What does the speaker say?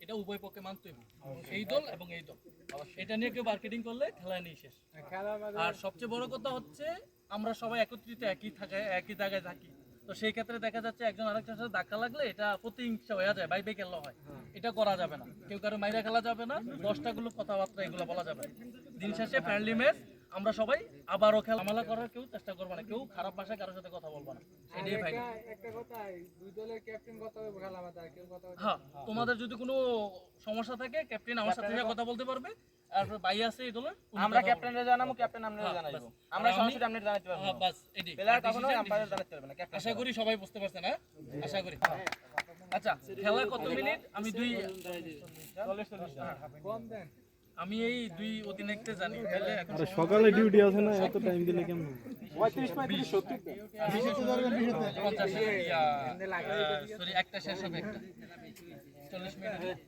এটা উভয় পক্ষে মানতে হবে, এই দল এবং এই দল। এটা নিয়ে কেউ মার্কেটিং করলে খেলা নিয়ে শেষ। আর সবচেয়ে বড় কথা হচ্ছে আমরা সবাই একত্রিত একই জায়গায় থাকি, তো সেই ক্ষেত্রে দেখা যাচ্ছে একজন আরেকজনের সাথে ধাক্কা লাগলে এটা প্রতিহিংসা হয়ে যায়, বাইবে খেলা হয়, এটা করা যাবে না। কেউ কারো মাইরা খেলা যাবে না, 10টা গুলো কথাবার্তা এগুলো বলা যাবে না। দিন শেষে ফ্রেন্ডলি ম্যাচ, আমরা সবাই আবারও খেলামেলা করার কেউ চেষ্টা করবো না, কেউ খারাপ ভাষায় কারোর সাথে কথা বলবো না, সেটাই ভাই। একটা কথা, দুই দলের ক্যাপ্টেন কথা হবে, খেলা বাদা কেউ কথা বলতে হ্যাঁ, তোমাদের যদি কোনো সমস্যা থাকে ক্যাপ্টেন আমার সাথে কথা বলতে পারবে। আর ভাই আছে এই দলের, আমরা ক্যাপ্টেনরে জানাবো, ক্যাপ্টেন আমরা জানাইবো, আমরা সরাসরি আপনি জানাতে পারবো না। বাস এটাই প্লেয়ার কখনো আম্পায়ার জানাতে পারবে না, ক্যাপ্টেন। আশা করি সবাই বুঝতে পারছেন, হ্যাঁ আশা করি। আচ্ছা, খেলা কত মিনিট? আমি কম দেন। আমি এই 2 অধিনায়ককে জানি, তাহলে এখন আরে সকালে ডিউটি আছে না, এত টাইম দিলে কেমন? 35 35 70 50 সরি একটা শেষ হবে, একটা 40 মিনিট।